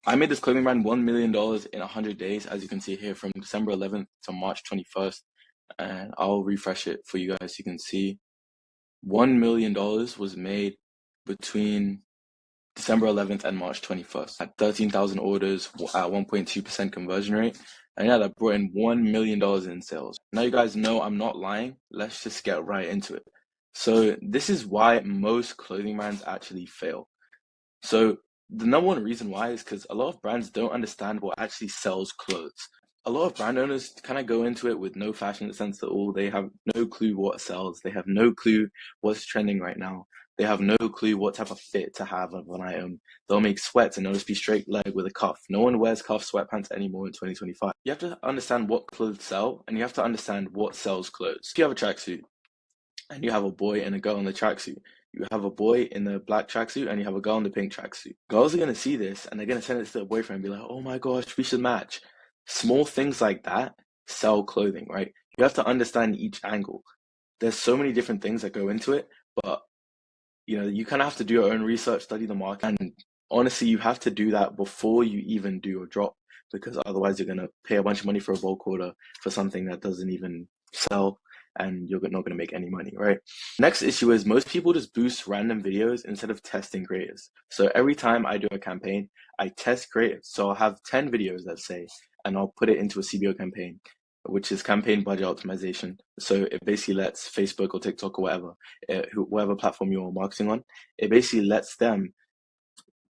I made this clothing brand $1 million in 100 days, as you can see here, from December 11th to March 21st. And I'll refresh it for you guys so you can see. $1 million was made between December 11th and March 21st at 13,000 orders at 1.2% conversion rate. And yeah, that brought in $1 million in sales. Now you guys know I'm not lying. Let's just get right into it. So this is why most clothing brands actually fail. So the number one reason why is because a lot of brands don't understand what actually sells clothes. A lot of brand owners kind of go into it with no fashion sense at all. They have no clue what sells. They have no clue what's trending right now. They have no clue what type of fit to have of an item. They'll make sweats and they'll just be straight leg with a cuff. No one wears cuff sweatpants anymore in 2025. You have to understand what clothes sell, and you have to understand what sells clothes. If you have a tracksuit and you have a boy and a girl in the tracksuit, you have a boy in the black tracksuit and you have a girl in the pink tracksuit. Girls are gonna see this and they're gonna send it to their boyfriend and be like, "Oh my gosh, we should match." Small things like that sell clothing, right? You have to understand each angle. There's so many different things that go into it, but you kind of have to do your own research, study the market, and honestly, you have to do that before you even do your drop, because otherwise you're gonna pay a bunch of money for a bulk order for something that doesn't even sell, and you're not gonna make any money, right? Next issue is most people just boost random videos instead of testing creators. So every time I do a campaign, I test creators. So I'll have 10 videos, let's say, and I'll put it into a CBO campaign, which is campaign budget optimization. So it basically lets Facebook or TikTok or whatever platform you're marketing on, it basically lets them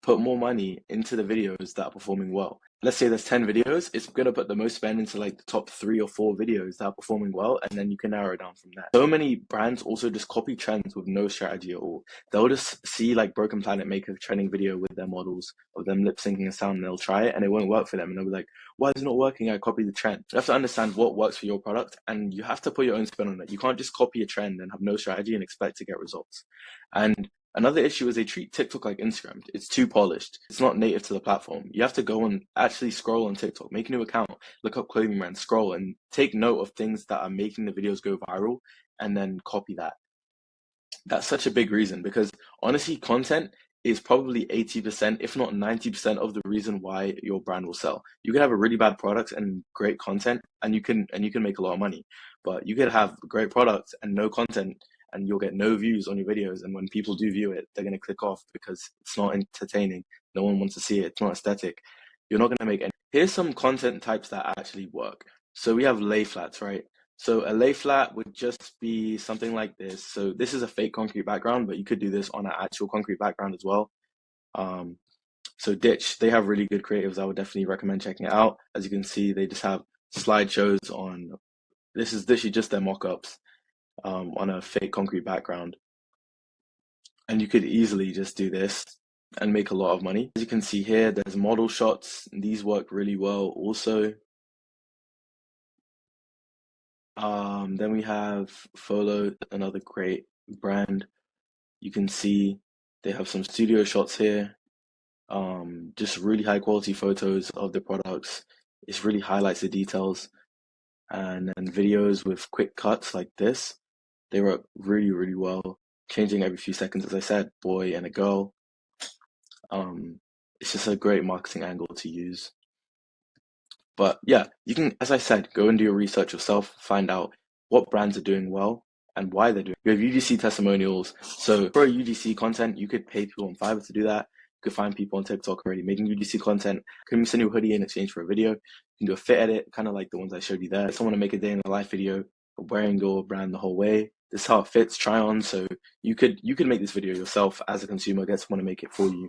put more money into the videos that are performing well. Let's say there's 10 videos, it's going to put the most spend into like the top 3 or 4 videos that are performing well, and then you can narrow it down from there. So many brands also just copy trends with no strategy at all. They'll just see like Broken Planet make a trending video with their models of them lip syncing a sound, and they'll try it and it won't work for them. And they'll be like, "Why is it not working? I copied the trend." You have to understand what works for your product, and you have to put your own spin on it. You can't just copy a trend and have no strategy and expect to get results. And another issue is they treat TikTok like Instagram. It's too polished. It's not native to the platform. You have to go and actually scroll on TikTok, make a new account, look up clothing brands, scroll, and take note of things that are making the videos go viral, and then copy that. That's such a big reason, because honestly, content is probably 80%, if not 90% of the reason why your brand will sell. You can have a really bad product and great content, and you can make a lot of money. But you could have great products and no content, and you'll get no views on your videos. And when people do view it, they're going to click off because it's not entertaining. No one wants to see it. It's not aesthetic. You're not going to make any. Here's some content types that actually work. So we have lay flats, right? So a lay flat would just be something like this. So this is a fake concrete background, but you could do this on an actual concrete background as well. So Ditch, they have really good creatives. I would definitely recommend checking it out. As you can see, they just have slideshows on, this is literally just their mock-ups on a fake concrete background. And you could easily just do this and make a lot of money. As you can see here, there's model shots. These work really well also. Then we have Folo, another great brand. You can see they have some studio shots here. Just really high quality photos of the products. It really highlights the details. And then videos with quick cuts like this. They work really, really well, changing every few seconds, as I said, boy and a girl. It's just a great marketing angle to use. But yeah, you can, as I said, go and do your research yourself, find out what brands are doing well and why they're doing. We have UGC testimonials. So for UGC content, you could pay people on Fiverr to do that. You could find people on TikTok already making UGC content. Can you send you a hoodie in exchange for a video? You can do a fit edit, kind of like the ones I showed you there. Someone to make a day in the life video wearing your brand the whole way. This is how it fits, try on. So you could make this video yourself as a consumer, get someone to make it for you.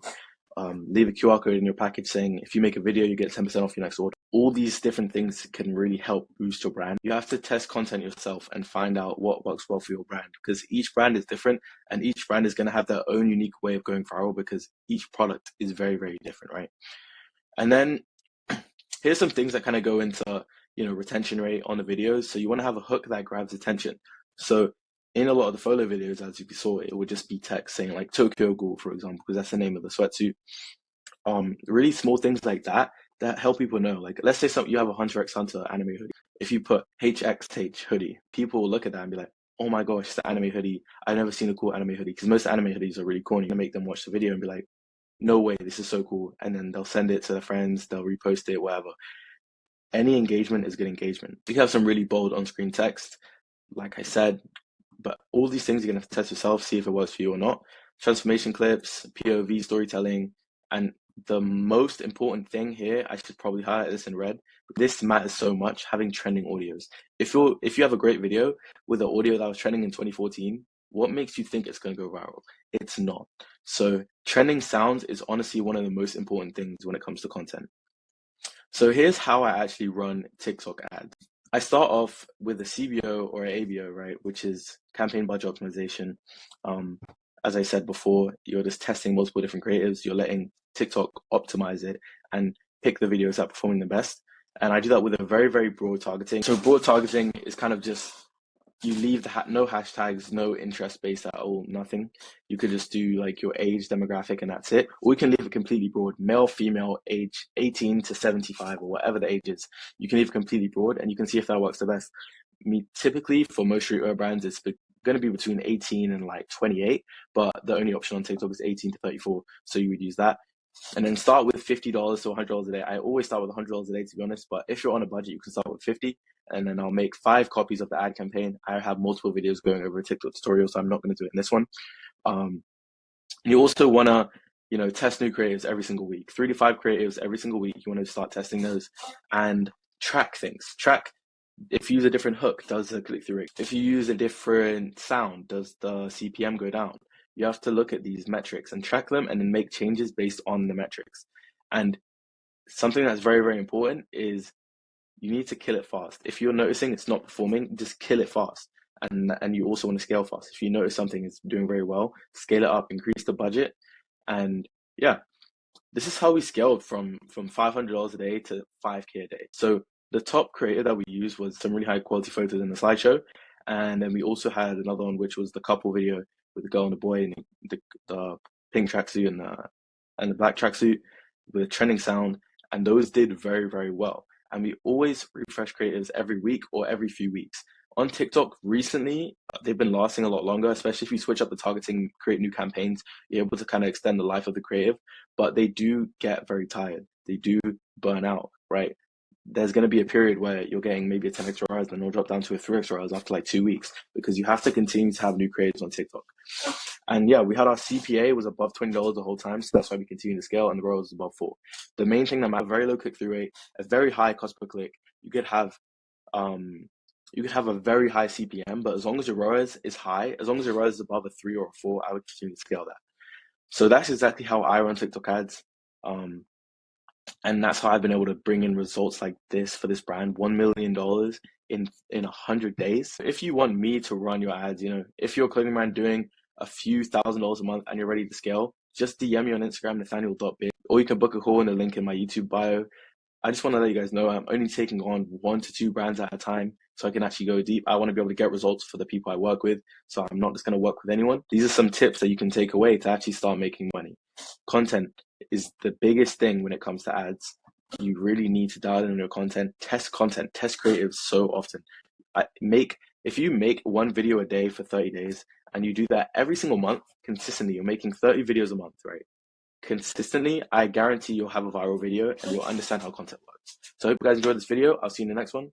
Leave a QR code in your package saying if you make a video, you get 10% off your next order. All these different things can really help boost your brand. You have to test content yourself and find out what works well for your brand, because each brand is different and each brand is going to have their own unique way of going viral, because each product is very, very different, right? And then here's some things that kind of go into, retention rate on the videos. So you want to have a hook that grabs attention. So in a lot of the Folo videos, as you saw, it would just be text saying like Tokyo Ghoul, for example, because that's the name of the sweatsuit. Really small things like that help people know. Like, let's say you have a Hunter x Hunter anime hoodie. If you put HXH hoodie, people will look at that and be like, "Oh my gosh, it's the anime hoodie. I've never seen a cool anime hoodie." Because most anime hoodies are really corny. You make them watch the video and be like, no way, this is so cool. And then they'll send it to their friends, they'll repost it, whatever. Any engagement is good engagement. You can have some really bold on-screen text, like I said, but all these things you're gonna have to test yourself, see if it works for you or not. Transformation clips, POV storytelling, and the most important thing here, I should probably highlight this in red. This matters so much, having trending audios. If you have a great video with an audio that was trending in 2014, what makes you think it's gonna go viral? It's not. So trending sounds is honestly one of the most important things when it comes to content. So here's how I actually run TikTok ads. I start off with a CBO or an ABO, right, which is campaign budget optimization. As I said before, you're just testing multiple different creatives. You're letting TikTok optimize it and pick the videos that are performing the best. And I do that with a very, very broad targeting. So broad targeting is kind of just you leave no hashtags, no interest based at all, nothing. You could just do like your age demographic and that's it. Or you can leave it completely broad, male, female, age 18 to 75 or whatever the age is. You can leave it completely broad and you can see if that works the best. Typically for most streetwear brands, it's going to be between 18 and like 28, but the only option on TikTok is 18 to 34. So you would use that. And then start with $50 to $100 a day. I always start with $100 a day, to be honest, but if you're on a budget, you can start with 50, and then I'll make 5 copies of the ad campaign. I have multiple videos going over a TikTok tutorial, so I'm not going to do it in this one. You also want to, test new creatives every single week, 3 to 5 creatives every single week. You want to start testing those and track things. Track if you use a different hook, does the click-through rate? If you use a different sound, does the CPM go down? You have to look at these metrics and track them and then make changes based on the metrics. And something that's very, very important is you need to kill it fast. If you're noticing it's not performing, just kill it fast. And you also want to scale fast. If you notice something is doing very well, scale it up, increase the budget. And yeah, this is how we scaled from $500 a day to 5K a day. So the top creator that we used was some really high quality photos in the slideshow. And then we also had another one, which was the couple video with the girl and the boy in the pink tracksuit and the black tracksuit with a trending sound. And those did very, very well. And we always refresh creatives every week or every few weeks. On TikTok recently, they've been lasting a lot longer, especially if you switch up the targeting, create new campaigns, you're able to kind of extend the life of the creative, but they do get very tired. They do burn out, right? There's going to be a period where you're getting maybe a 10x ROAS, then it'll drop down to a 3x ROAS after like 2 weeks because you have to continue to have new creators on TikTok. And yeah, we had our CPA was above $20 the whole time, so that's why we continue to scale, and the ROAS was above 4. The main thing that matters, very low click-through rate, a very high cost per click. You could have a very high CPM, but as long as your ROAS is high, as long as your ROAS is above a 3 or a 4, I would continue to scale that. So that's exactly how I run TikTok ads. And that's how I've been able to bring in results like this for this brand, $1 million in 100 days. If you want me to run your ads, if you're a clothing brand doing a few $1,000s a month and you're ready to scale, just DM me on Instagram, Nathaniel.bid, or you can book a call in the link in my YouTube bio. I just want to let you guys know I'm only taking on 1 to 2 brands at a time so I can actually go deep. I want to be able to get results for the people I work with. So I'm not just going to work with anyone. These are some tips that you can take away to actually start making money. Content is the biggest thing when it comes to ads. You really need to dial in your content, test creatives so often. If you make 1 video a day for 30 days and you do that every single month consistently, you're making 30 videos a month, right? Consistently, I guarantee you'll have a viral video and you'll understand how content works. So I hope you guys enjoyed this video. I'll see you in the next one.